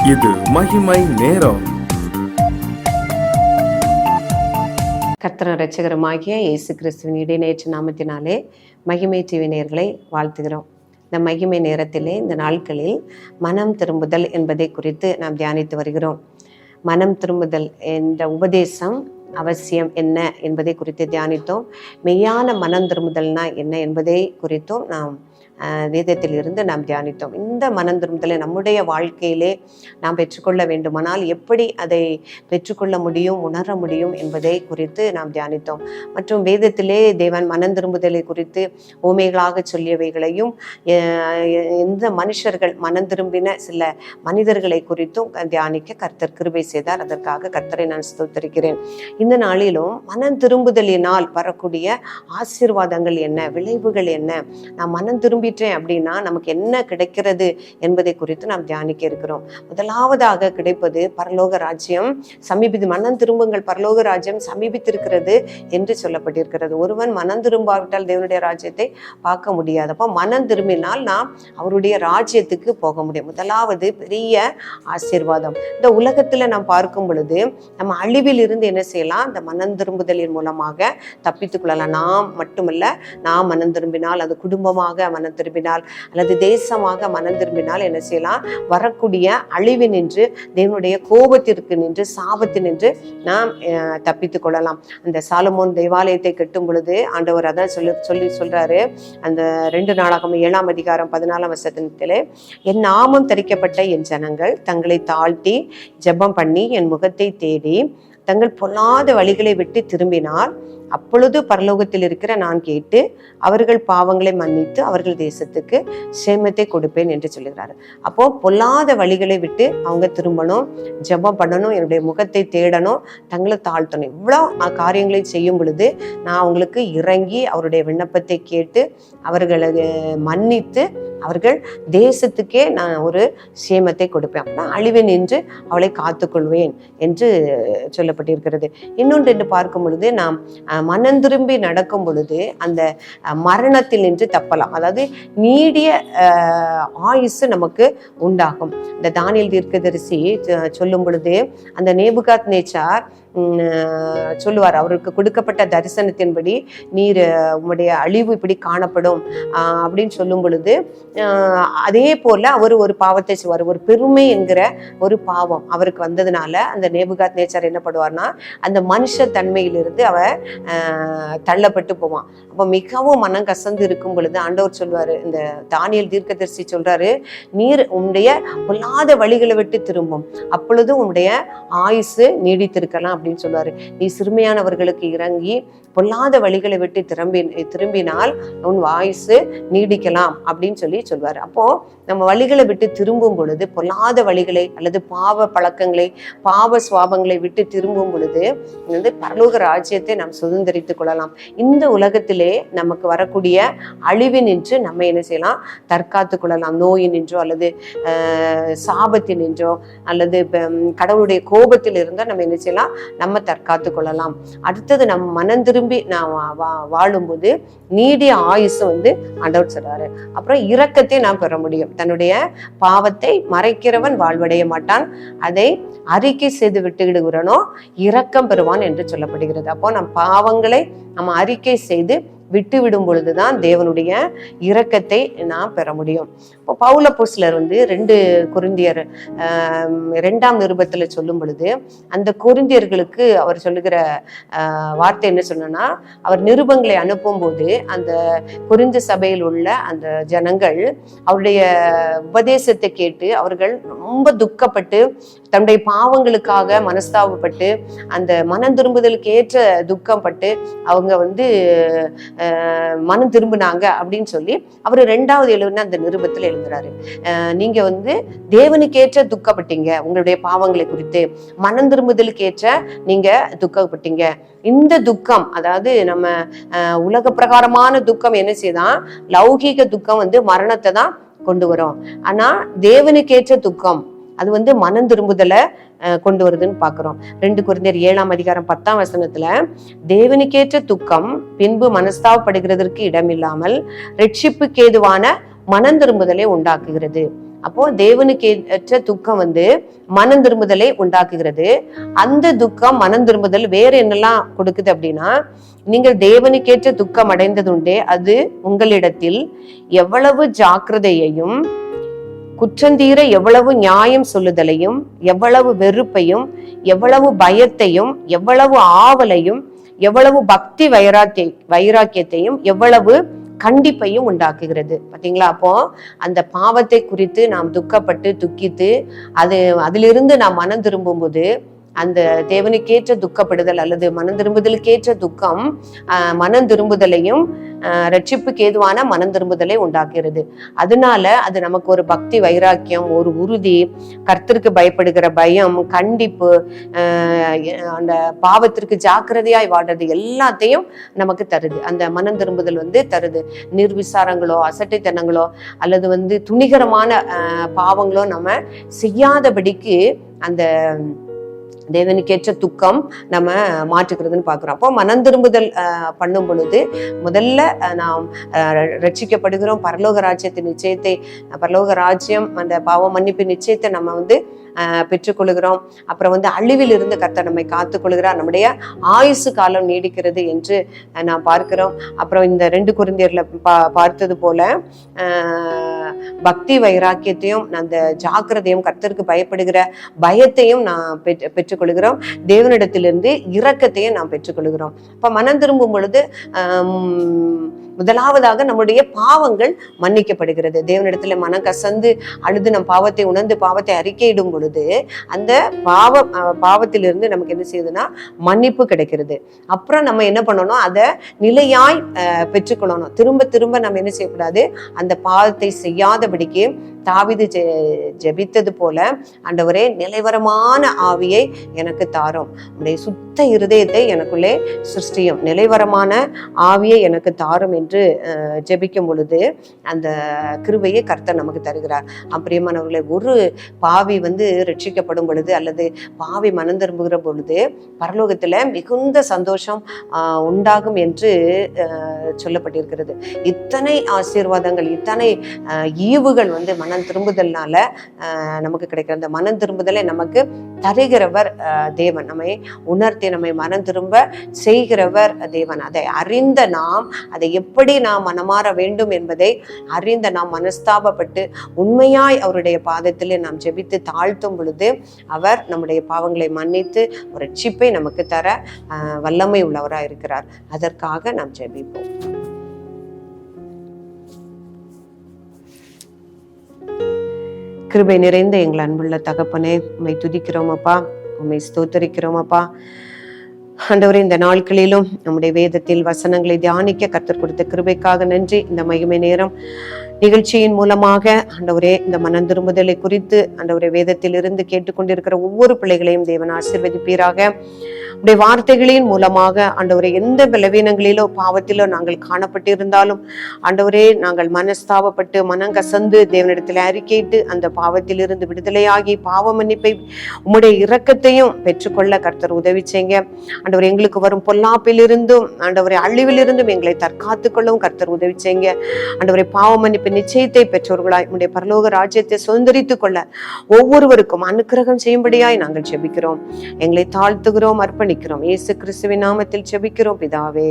இது மகிமை நேரம். கர்த்தர் இரட்சகருமாகிய இயேசு கிறிஸ்துவின் இடைநேற்று நாமத்தினாலே மகிமை டிவி நேயர்களை வாழ்த்துகிறோம். இந்த மகிமை நேரத்திலே இந்த நாட்களில் மனம் திரும்புதல் என்பதை குறித்து நாம் தியானித்து வருகிறோம். மனம் திரும்புதல் என்ற உபதேசம் அவசியம் என்ன என்பதை குறித்து தியானித்தோம். மெய்யான மனம் திரும்புதல்னா என்ன என்பதை குறித்தும் நாம் வேதத்தில் இருந்து நாம் தியானித்தோம். இந்த மனம் திரும்புதலை நம்முடைய வாழ்க்கையிலே நாம் பெற்றுக்கொள்ள வேண்டுமானால் எப்படி அதை பெற்றுக்கொள்ள முடியும், உணர முடியும் என்பதை குறித்து நாம் தியானித்தோம். மற்றும் வேதத்திலே தேவன் மனம் திரும்புதலை குறித்து ஊமைகளாக சொல்லியவைகளையும் எந்த மனுஷர்கள் மனம் திரும்பின சில மனிதர்களை குறித்தும் தியானிக்க கர்த்தர் கிருபை செய்தார். அதற்காக கர்த்தரை நான் ஸ்தோத்திரிக்கிறேன். இந்த நாளிலும் மனம் திரும்புதலினால் வரக்கூடிய ஆசீர்வாதங்கள் என்ன, விளைவுகள் என்ன, நாம் மனம் திரும்பிட்டேன் அப்படின்னா நமக்கு என்ன கிடைக்கிறது என்பதை குறித்து நாம் தியானிக்க இருக்கிறோம். முதலாவதாக கிடைப்பது பரலோக ராஜ்யம் சமீபித்து, மனம் திரும்புங்கள் பரலோக ராஜ்யம் சமீபித்திருக்கிறது என்று சொல்லப்பட்டிருக்கிறது. ஒருவன் மனம் திரும்பாவிட்டால் தேவனுடைய ராஜ்யத்தை பார்க்க முடியாது. அப்போ மனம் திரும்பினால் நாம் அவருடைய ராஜ்யத்துக்கு போக முடியும். முதலாவது பெரிய ஆசீர்வாதம். இந்த உலகத்துல நாம் பார்க்கும் பொழுது நம்ம அழிவில் இருந்து என்ன செய்யலாம், இந்த மனம் திரும்புதலின் மூலமாக தப்பித்துக் கொள்ளலாம். நாம் மட்டுமல்ல, நாம் மனம் திரும்பினால், அது குடும்பமாக மனம் திரும்பினால் அல்லது தேசமாக மனம் திரும்பினால் என்ன செய்யலாம், வரக்கூடிய அழிவு நின்று தேவனுடைய கோபத்திற்கு நின்று சாபத்து நின்று நாம் தப்பித்துக் கொள்ளலாம். அந்த சாலமோன் தேவாலயத்தை கட்டும் பொழுது ஆண்டவர் அதான் சொல்றாரு. அந்த 2 நாளாகமம் 7ஆம் அதிகாரம் 14ஆம் வசனத்திலே, என் நாமம் தரிக்கப்பட்ட என் ஜனங்கள் தங்களை தாழ்த்தி ஜெபம் பண்ணி என் முகத்தை தேடி தங்கள் பொல்லாத வழிகளை விட்டு திரும்பினால் அப்பொழுது பரலோகத்தில் இருக்கிற நான் கேட்டு அவர்கள் பாவங்களை மன்னித்து அவர்கள் தேசத்துக்கு சேமத்தை கொடுப்பேன் என்று சொல்லுகிறாரு. அப்போ பொல்லாத வழிகளை விட்டு அவங்க திரும்பணும், ஜெபம் பண்ணணும், என்னுடைய முகத்தை தேடணும், தங்களை தாழ்த்தணும். இவ்வளோ காரியங்களை செய்யும் பொழுது நான் அவங்களுக்கு இறங்கி அவருடைய விண்ணப்பத்தை கேட்டு அவர்களை மன்னித்து அவர்கள் தேசத்துக்கே நான் ஒரு சேமத்தை கொடுப்பேன். அப்படின்னா அழிவை நின்று அவளை காத்துக்கொள்வேன் என்று சொல்லப்பட்டிருக்கிறது. இன்னொன்று என்று பார்க்கும் பொழுது நாம் மனம் திரும்பி நடக்கும் பொழுது அந்த மரணத்தில் நின்று தப்பலாம். அதாவது நீடிய ஆயுசு நமக்கு உண்டாகும். இந்த தானியேல் தீர்க்கதரிசி சொல்லும் பொழுது அந்த நேபுகாத் நேச்சார் சொல்லுவார், அவருக்கு கொடுக்கப்பட்ட தரிசனத்தின்படி நீர் உம்முடைய அழிவு இப்படி காணப்படும் அப்படின்னு சொல்லும் பொழுது அதே போல அவர் ஒரு பாவத்தை செய்வார். ஒரு பெருமை என்கிற ஒரு பாவம் அவருக்கு வந்ததுனால அந்த நேபுகாத் நேச்சார் என்ன பண்ணுவார்னா அந்த மனுஷ தன்மையிலிருந்து அவர் தள்ளப்பட்டு போவான். அப்போ மிகவும் மனம் கசந்து இருக்கும் பொழுது ஆண்டவர் சொல்வாரு, இந்த தானியேல் தீர்க்கதரிசி சொல்றாரு, நீர் உன்னுடைய பொல்லாத வழிகளை விட்டு திரும்பும், அப்பொழுது உன்னுடைய ஆயுசு நீடித்திருக்கலாம் அப்படின்னு சொல்லுவாரு. நீ சிறுமையானவர்களுக்கு இறங்கி பொல்லாத வழிகளை விட்டு திரும்பினால் உன் ஆயுசு நீடிக்கலாம் அப்படின்னு சொல்வாரு. அப்போ நம்ம வழிகளை விட்டு திரும்பும் பொழுது, பொல்லாத வழிகளை அல்லது பாவ பழக்கங்களை பாவ சுவாபங்களை விட்டு திரும்பும் பொழுது பரலோக ராஜ்யத்தை நாம் சுதந்திரித்துக் கொள்ளலாம். இந்த உலகத்திலே நமக்கு வரக்கூடிய அழிவினின்று நம்ம என்ன செய்யலாம், தற்காத்து கொள்ளலாம். நோயினின்றோ அல்லது சாபத்தினின்றோ அல்லது கடவுளுடைய கோபத்தில் இருந்தால் நம்ம என்ன செய்யலாம், நம்ம தற்காத்து கொள்ளலாம். அடுத்தது நம்ம மனம் திரும்பி நாம் வாழும்போது நீடிய ஆயுசு ஆண்டவர் சொல்றாரு. அப்புறம் இரக்கத்தை நாம் பெற முடியும். தன்னுடைய பாவத்தை மறைக்கிறவன் வாழ்வடைய மாட்டான், அதை அறிக்கை செய்து விட்டுவிடுகிறனோ இரக்கம் பெறுவான் என்று சொல்லப்படுகிறது. அப்போ நம் பாவங்களை நம்ம அறிக்கை செய்து விட்டு விடும் பொழுதுதான் தேவனுடைய இரக்கத்தை நாம் பெற முடியும். இப்போ பவுல் அப்போஸ்தலர் 2 கொரிந்தியர் 2ஆம் நிருபத்துல சொல்லும் பொழுது அந்த கொரிந்தியர்களுக்கு அவர் சொல்லுகிற வார்த்தை என்ன சொன்னா, அவர் நிருபங்களை அனுப்பும் போது அந்த கொரிந்து சபையில் உள்ள அந்த ஜனங்கள் அவருடைய உபதேசத்தை கேட்டு அவர்கள் ரொம்ப துக்கப்பட்டு தன்னுடைய பாவங்களுக்காக மனஸ்தாபப்பட்டு அந்த மனம் திரும்புதலுக்கு ஏற்ற துக்கப்பட்டு அவங்க மனம் திரும்பினாங்க அப்படின்னு சொல்லி அவர் 2வது எழுதுன அந்த நிருபத்தில் எழுதுறாரு. நீங்க தேவனுக்கேற்ற துக்கப்பட்டீங்க, உங்களுடைய பாவங்களை குறித்து மனம் திரும்புதலுக்கு ஏற்ற நீங்க துக்கப்பட்டீங்க. இந்த துக்கம், அதாவது நம்ம உலக பிரகாரமான துக்கம் என்ன செய்தான், லௌகீக துக்கம் மரணத்தை தான் கொண்டு வரும். ஆனா தேவனுக்கேற்ற துக்கம் அது மனம் திரும்புதலை கொண்டு வருதுன்னு பாக்குறோம். 2 கொரிந்தியர் 7ஆம் அதிகாரம் 10ஆம் வசனத்துல, தேவனுக்கேற்ற துக்கம் பின்பு மனஸ்தாபப்படுகிறதற்கு இடமில்லாமல் ரட்சிப்புக்கு ஏதுவான மனம் திரும்புதலை உண்டாக்குகிறது. அப்போ தேவனுக்கு ஏற்ற துக்கம் வந்து மனம் திரும்புதலை உண்டாக்குகிறது. அந்த துக்கம் மனம் திரும்புதல் வேற என்னெல்லாம் கொடுக்குது அப்படின்னா, நீங்கள் தேவனுக்கேற்ற துக்கம் அடைந்ததுண்டே அது உங்களிடத்தில் எவ்வளவு ஜாக்கிரதையையும் குற்றந்தீர எவ்வளவு நியாயம் சொல்லுதலையும் எவ்வளவு வெறுப்பையும் எவ்வளவு பயத்தையும் எவ்வளவு ஆவலையும் எவ்வளவு பக்தி வைராக்கியத்தையும் எவ்வளவு கண்டிப்பையும் உண்டாக்குகிறது. பாத்தீங்களா? அப்போ அந்த பாவத்தை குறித்து நாம் துக்கப்பட்டு துக்கித்து அதிலிருந்து நாம் மனம் திரும்பும் போது அந்த தேவனுக்கேற்ற துக்கப்படுதல் அல்லது மனம் திரும்புதலுக்கேற்ற துக்கம் மனம் திரும்புதலையும் ரட்சிப்புக்கு ஏதுவான மனம் திரும்புதலை உண்டாக்குகிறது. அதனால அது நமக்கு ஒரு பக்தி வைராக்கியம், ஒரு உறுதி, கர்த்தருக்கு பயப்படுகிற பயம், கண்டிப்பு, அந்த பாவத்திற்கு ஜாக்கிரதையாய் வாழ்றது எல்லாத்தையும் நமக்கு தருது. அந்த மனம் திரும்புதல் வந்து தருது. நிர்விசாரங்களோ அசட்டைத்தனங்களோ அல்லது துணிகரமான பாவங்களோ நம்ம செய்யாதபடிக்கு அந்த தேவனுக்கேற்ற துக்கம் நம்ம மாற்றுகிறதுன்னு பார்க்கிறோம். அப்போ மனம் திரும்புதல் பண்ணும் பொழுது முதல்ல நாம் ரட்சிக்கப்படுகிறோம். பரலோக ராஜ்யத்தின் நிச்சயத்தை, பரலோக ராஜ்யம் அந்த பாவ மன்னிப்பு நிச்சயத்தை நம்ம பெற்றுக்கொள்கிறோம். அப்புறம் அழிவில் இருந்து கர்த்தர் நம்மை காத்துக்கொள்கிறார். நம்முடைய ஆயுசு காலம் நீடிக்கிறது என்று நாம் பார்க்கிறோம். அப்புறம் இந்த 2 கொரிந்தியர்ல பார்த்தது போல பக்தி வைராக்கியத்தையும் அந்த ஜாக்கிரதையும் கர்த்தருக்கு பயப்படுகிற பயத்தையும் நான் பெற்றுக்கொள்கிறோம். தேவனிடத்திலிருந்து இரக்கத்தையும் நாம் பெற்றுக்கொள்கிறோம். இப்ப மனம் திரும்பும் பொழுது முதலாவதாக நம்முடைய பாவங்கள் மன்னிக்கப்படுகிறது. தேவனிடத்துல மனம் கசந்து அழுது நம் பாவத்தை உணர்ந்து பாவத்தை அறிக்கையிடும் பொழுது அந்த பாவத்திலிருந்து நமக்கு என்ன செய்யுதுன்னா மன்னிப்பு கிடைக்கிறது. அப்புறம் நம்ம என்ன பண்ணணும், அதை நிலையாய் பெற்றுக்கொள்ளணும். திரும்ப திரும்ப நம்ம என்ன செய்யக்கூடாது, அந்த பாவத்தை செய்யாதபடிக்கு தாவீது ஜெபித்தது போல, ஆண்டவரே நிலைவரமான ஆவியை எனக்கு தாரும், உடைய சுத்த இருதயத்தை எனக்குள்ளே சிருஷ்டியும், நிலைவரமான ஆவியை எனக்கு தாரும் என்று ஜெபிக்கும் பொழுது அந்த கிருபையை கர்த்தர் நமக்கு தருகிறார். பிரியமானவர்களே, ஒரு பாவி ரட்சிக்கப்படும் பொழுது அல்லது பாவி மனம் திரும்புகிற பொழுது பரலோகத்துல மிகுந்த சந்தோஷம் உண்டாகும் என்று சொல்லப்பட்டிருக்கிறது. இத்தனை ஆசீர்வாதங்கள், இத்தனை ஈவுகள் மனம் திரும்புதல்னால நமக்கு கிடைக்கிற அந்த மனம் திரும்புதலை நமக்கு தருகிறவர் தேவன். நம்மை உணர்த்தி நம்மை மனம் திரும்ப செய்கிறவர் தேவன். அதை அறிந்த நாம் அதை எப்படி நாம் மனமாற வேண்டும் என்பதை அறிந்த நாம் மனஸ்தாபப்பட்டு உண்மையாய் அவருடைய பாதத்திலே நாம் ஜெபித்து தாழ்த்தும் பொழுது அவர் நம்முடைய பாவங்களை மன்னித்து ஒரு ரட்சிப்பை நமக்கு தர வல்லமை உள்ளவராய் இருக்கிறார். அதற்காக நாம் ஜெபிப்போம். கிருபை நிறைந்த எங்கள் அன்புள்ள தகப்பனே, உம்மை துதிக்கிறோம் அப்பா, உம்மை ஸ்தோத்தரிக்கிறோம் அப்பா. ஆண்டவரே, இந்த நாட்களிலும் நம்முடைய வேதத்தில் வசனங்களை தியானிக்க கர்த்தர் கொடுத்த கிருபைக்காக நன்றி. இந்த மகிமை நேரம் நிகழ்ச்சியின் மூலமாக ஆண்டவரே இந்த மனம் திரும்புதலை குறித்து ஆண்டவரே வேதத்தில் இருந்து கேட்டுக்கொண்டிருக்கிற ஒவ்வொரு பிள்ளைகளையும் தேவன் ஆசீர்வதிப்பீராக. உடைய வார்த்தைகளின் மூலமாக ஆண்டவரே எந்த பலவீனங்களிலோ பாவத்திலோ நாங்கள் காணப்பட்டிருந்தாலும் ஆண்டவரே நாங்கள் மனஸ்தாபப்பட்டு மனம் கசந்து தேவனிடத்தில் அறிக்கையிட்டு அந்த பாவத்திலிருந்து விடுதலையாகி பாவ மன்னிப்பை உம்முடைய இரக்கத்தையும் பெற்றுக்கொள்ள கர்த்தர் உதவி செய்யுங்க. ஆண்டவர் எங்களுக்கு வரும் பொல்லாப்பிலிருந்தும் ஆண்டவரை அழிவிலிருந்தும் எங்களை தற்காத்துக் கொள்ளவும் கர்த்தர் உதவி செய்யுங்க. ஆண்டவரை பாவ மன்னிப்பு நிச்சயத்தை பெற்றோர்களாய் உம்முடைய பரலோக ராஜ்யத்தை சுதந்திரித்துக் கொள்ள ஒவ்வொருவருக்கும் அனுக்கிரகம் செய்யும்படியாய் நாங்கள் ஜெபிக்கிறோம். எங்களை தாழ்த்துகிறோம், அர்ப்பணிக்கிறோம். இயேசு கிறிஸ்துவின் நாமத்தில் ஜெபிக்கிறோம் பிதாவே.